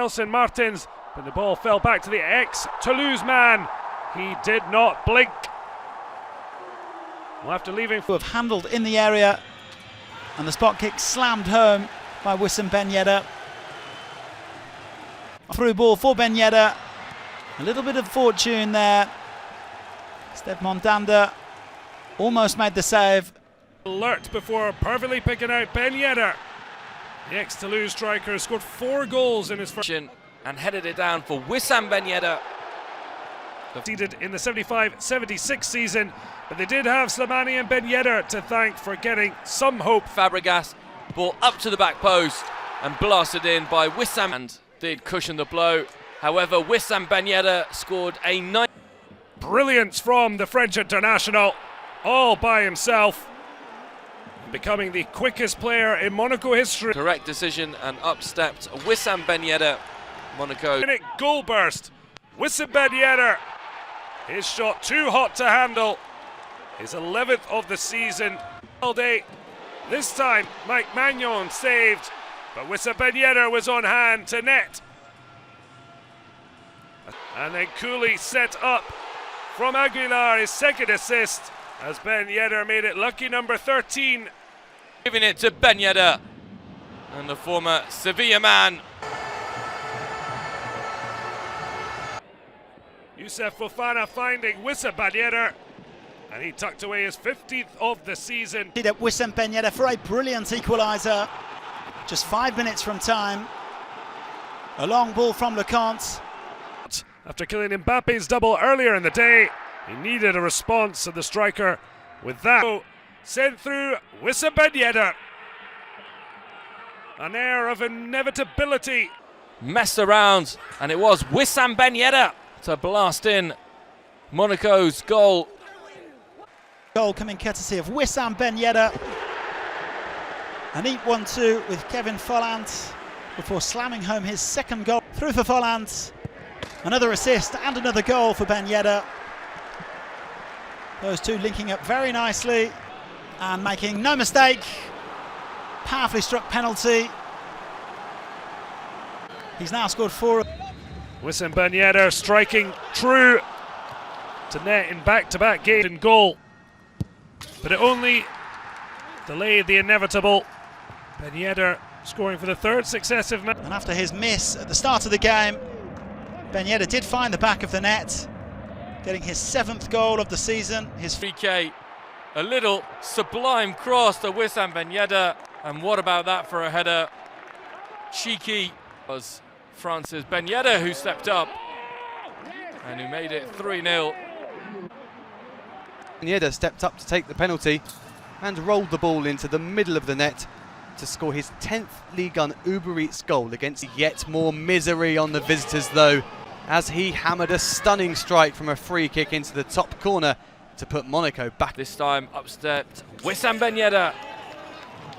Nelson Martins, but the ball fell back to the ex-Toulouse man. He did not blink. Well, after leaving, have handled in the area, and the spot kick slammed home by Wissam Ben Yedder. Through ball for Ben Yedder. A little bit of fortune there. Stefan Danda almost made the save. Alert before perfectly picking out Ben Yedder. The ex-Toulouse striker scored 4 goals in his first and headed it down for Wissam Ben Yedder. Succeeded in the 75-76 season, but they did have Slimani and Ben Yedder to thank for getting some hope. Fabregas, ball up to the back post and blasted in by Wissam, and did cushion the blow. However, Wissam Ben Yedder scored a nice brilliance from the French international, all by himself, becoming the quickest player in Monaco history. Correct decision, and up stepped Wissam Ben Yedder. Monaco. Goal burst. Wissam Ben Yedder. His shot too hot to handle. His 11th of the season. All day. This time, Mike Magnon saved, but Wissam Ben Yedder was on hand to net. And then Cooley set up from Aguilar, his second assist, as Ben Yedder made it lucky number 13. Giving it to Ben Yedder, and the former Sevilla man. Youssef Fofana finding Wissam Ben Yedder, and he tucked away his 15th of the season. Wissam Ben Yedder for a brilliant equaliser. Just 5 minutes from time. A long ball from Lecomte. After killing Mbappe's double earlier in the day, he needed a response, and the striker with that sent through Wissam Ben Yedder. An air of inevitability. Messed around, and it was Wissam Ben Yedder to blast in Monaco's goal. Goal coming courtesy of Wissam Ben Yedder. A neat 1-2 with Kevin Folland before slamming home his second goal. Through for Folland. Another assist and another goal for Ben Yedder. Those two linking up very nicely and making no mistake. Powerfully struck penalty. He's now scored 4. Wissam Ben Yedder striking true to net in back-to-back games in goal, but it only delayed the inevitable. Ben Yedder scoring for the 3rd successive match. And after his miss at the start of the game, Ben Yedder did find the back of the net, getting his 7th goal of the season. His PK, a little sublime cross to Wissam Ben Yedder, and what about that for a header? Cheeky was France's Ben Yedder, who stepped up and who made it 3-0. Ben Yedder stepped up to take the penalty and rolled the ball into the middle of the net to score his 10th Ligue 1 Uber Eats goal against yet more misery on the visitors, though, as he hammered a stunning strike from a free kick into the top corner to put Monaco back. This time up stepped Wissam Ben Yedder,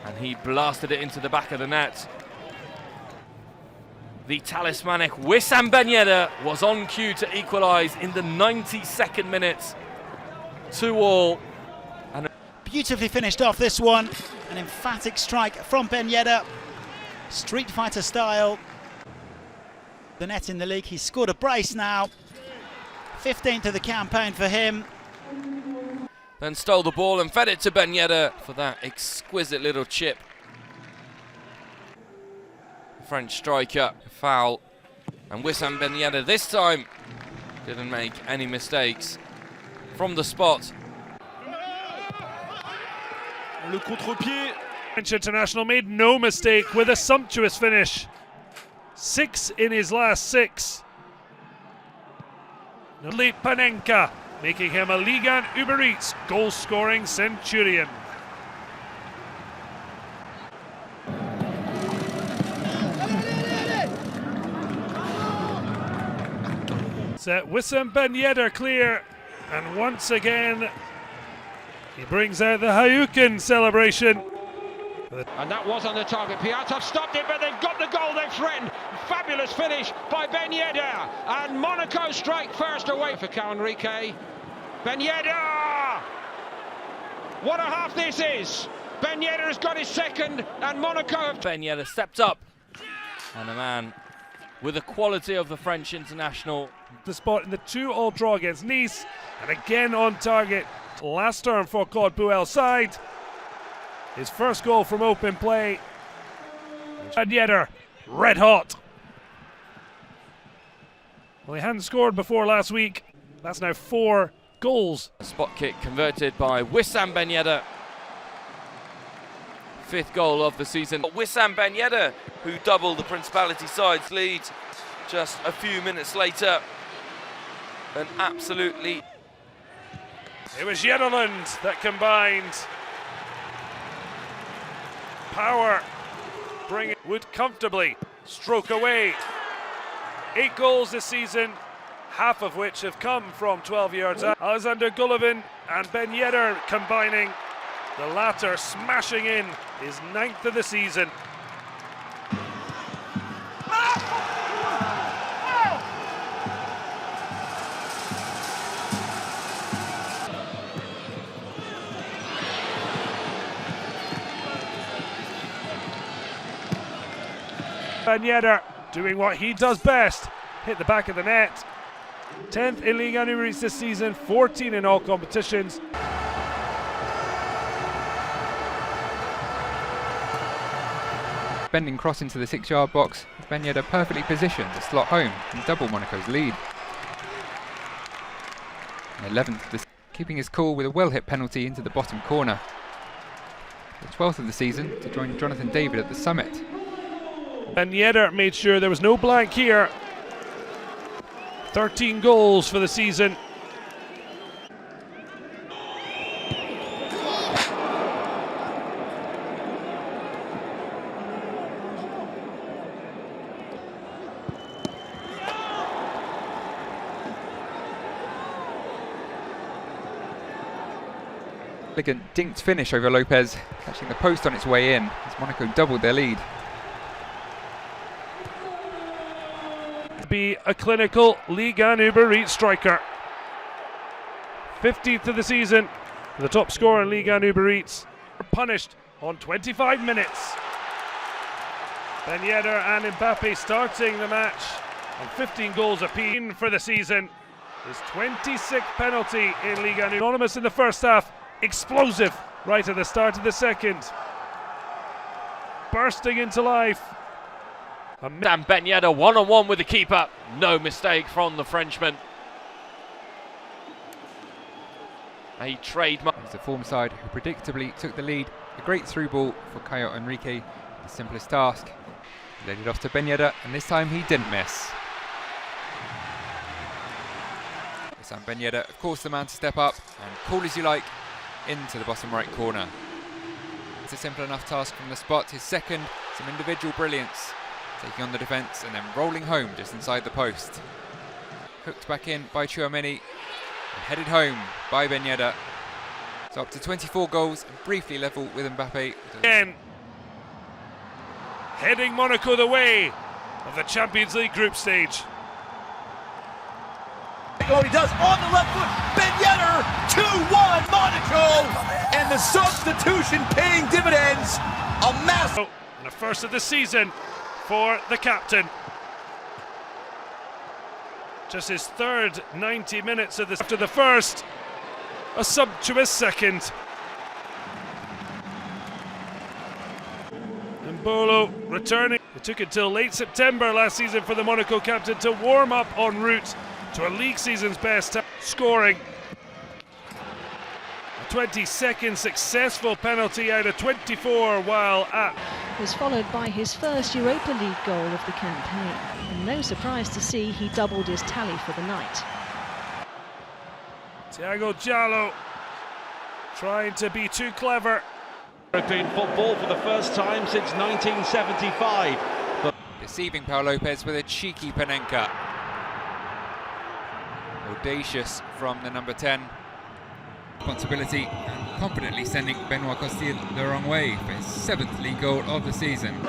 and he blasted it into the back of the net. The talismanic Wissam Ben Yedder was on cue to equalise in the 92nd minute. 2-2. And beautifully finished off this one. An emphatic strike from Ben Yedder. Street Fighter style. The net in the league. He's scored a brace now. 15th of the campaign for him. Then stole the ball and fed it to Ben Yedder for that exquisite little chip. French striker, foul, and Wissam Ben Yedder this time didn't make any mistakes from the spot. Le contre-pied. French international made no mistake with a sumptuous finish. 6 in his last 6. Noli Panenka making him a Ligue 1 Uber Eats goal-scoring centurion. Set Wissam Ben Yedder clear, and once again he brings out the Hayukin celebration. And that was on the target. Piatov stopped it, but they've got the goal they threatened. Fabulous finish by Ben Yedder, and Monaco strike first away for Enrique. Ben Yedder! What a half this is! Ben Yedder has got his second, and Monaco have... Ben Yedder stepped up, and a man with the quality of the French international. The spot in the 2-2 draw against Nice, and again on target. Last turn for Claude Puel's side. His first goal from open play. Ben Yedder, red hot. Well, he hadn't scored before last week. That's now 4 goals. A spot kick converted by Wissam Ben Yedder. 5th goal of the season. Wissam Ben Yedder, who doubled the Principality side's lead just a few minutes later. And absolutely. It was Yedderland that combined power, bring it, would comfortably stroke away. 8 goals this season, half of which have come from 12 yards out. Alexander Golovin and Ben Yedder combining, the latter smashing in his 9th of the season. Ben Yedder doing what he does best, hit the back of the net. 10th in Ligue 1 Uber Eats this season, 14 in all competitions. Bending cross into the 6-yard box, Ben Yedder perfectly positioned to slot home and double Monaco's lead. 11th, keeping his cool with a well-hit penalty into the bottom corner. The 12th of the season to join Jonathan David at the summit. Ben Yedder made sure there was no blank here. 13 goals for the season. Elegant dinked finish over Lopez, catching the post on its way in as Monaco doubled their lead. Be a clinical Ligue 1 Uber Eats striker. 15th of the season, the top scorer in Ligue 1 Uber Eats, punished on 25 minutes. Ben Yedder and Mbappe starting the match on 15 goals apiece for the season. His 26th penalty in Ligue 1. Anonymous in the first half, explosive right at the start of the second. Bursting into life. And Ben Yedder one-on-one with the keeper. No mistake from the Frenchman. A trademark. It was the form side who predictably took the lead. A great through ball for Caio Henrique, the simplest task. He laid it off to Ben Yedder, and this time he didn't miss. Wissam Ben Yedder, of course, the man to step up and call as you like into the bottom right corner. It's a simple enough task from the spot. His second, some individual brilliance, taking on the defence and then rolling home just inside the post. Hooked back in by Tchouaméni and headed home by Ben Yedder. So up to 24 goals and briefly level with Mbappe. Again, heading Monaco the way of the Champions League group stage. Oh, he does on the left foot. Ben Yedder, 2-1 Monaco, and the substitution paying dividends. A massive. And the first of the season for the captain. Just his 3rd 90 minutes of this. After the first, a sumptuous second. And Bolo returning. It took until late September last season for the Monaco captain to warm up en route to a league season's best, scoring a 22nd successful penalty out of 24 while at. Was followed by his first Europa League goal of the campaign, and no surprise to see he doubled his tally for the night. Thiago Giallo trying to be too clever. European football for the first time since 1975. Deceiving Pau Lopez with a cheeky Panenka. Audacious from the number 10. Responsibility and confidently sending Benoit Costil the wrong way for his 7th league goal of the season.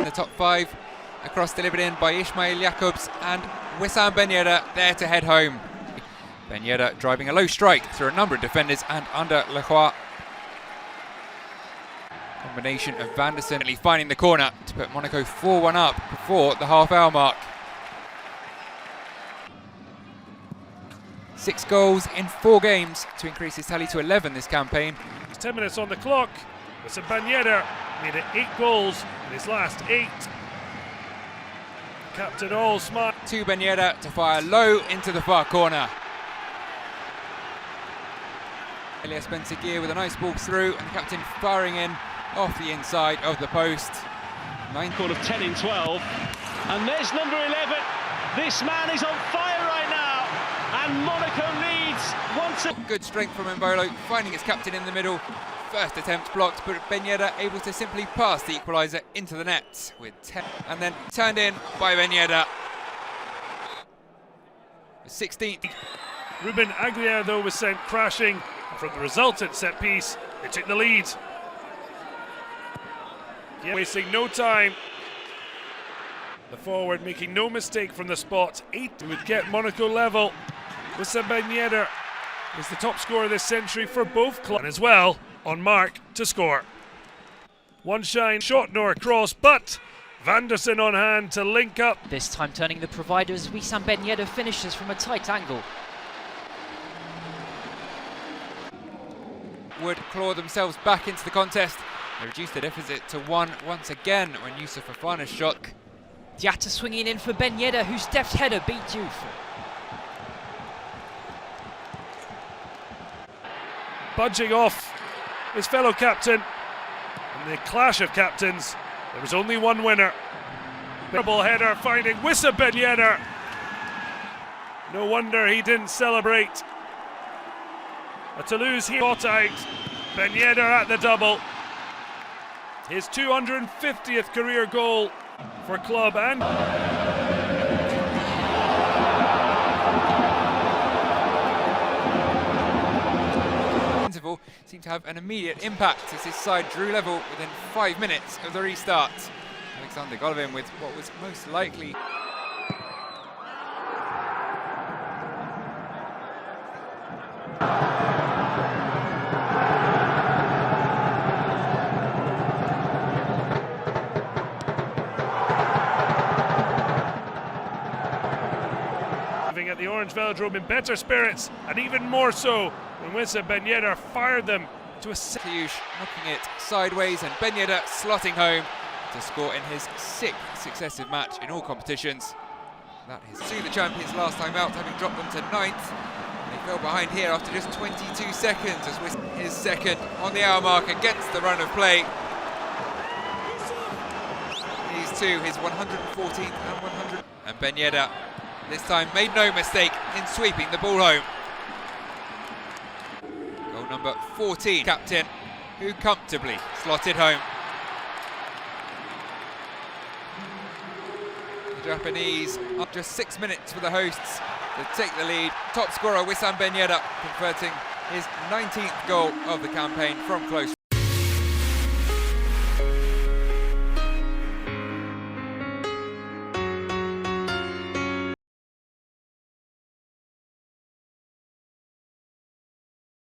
The top 5 across delivered in by Ismail Jakobs and Wissam Ben Yedder there to head home. Ben Yedder driving a low strike through a number of defenders and under Leroy. Combination of Vanderson finding the corner to put Monaco 4-1 up before the half-hour mark. 6 goals in 4 games to increase his tally to 11 this campaign. 10 minutes on the clock. Wissam Ben Yedder made it 8 goals in his last 8. Captain all smart. To Ben Yedder to fire low into the far corner. Elias Ben-Seguir with a nice ball through, and the captain firing in off the inside of the post. 9 Call of 10 in 12, and there's number 11. This man is on fire right now, and Monaco leads once again. Good strength from Mbolo, finding his captain in the middle. First attempt blocked, but Ben Yedder able to simply pass the equaliser into the net with 10, and then turned in by Ben Yedder. 16th. Ruben Aguiar, though, was sent crashing. From the resultant set piece, they took the lead. Wasting no time. The forward making no mistake from the spot. 8 would get Monaco level. Wissam Ben Yedder is the top scorer this century for both clubs, and as well on mark to score. One shine shot nor cross, but Vanderson on hand to link up. This time turning the provider as Wissam Ben Yedder finishes from a tight angle. Would claw themselves back into the contest. They reduced the deficit to 1 once again when Yusuf Fofana's shot. Diatta swinging in for Ben Yedder, whose deft header beat Diouf. Budging off his fellow captain. In the clash of captains, there was only one winner. Double header finding Wissam Ben Yedder. No wonder he didn't celebrate. A Toulouse he got out. Ben Yedder at the double. His 250th career goal for club and interval seemed to have an immediate impact as his side drew level within 5 minutes of the restart. Alexander Golovin with what was most likely at the Orange Velodrome in better spirits, and even more so when Wissam Ben Yedder fired them to a Toulouse knocking it sideways, and Ben Yedder slotting home to score in his 6th successive match in all competitions. That is to the champions last time out, having dropped them to 9th. They fell behind here after just 22 seconds as Wissam is second on the hour mark against the run of play. He's to his 114th and 100th, and Ben Yedder this time made no mistake in sweeping the ball home. Goal number 14, captain, who comfortably slotted home. The Japanese up just 6 minutes for the hosts to take the lead. Top scorer Wissam Ben Yedder converting his 19th goal of the campaign from close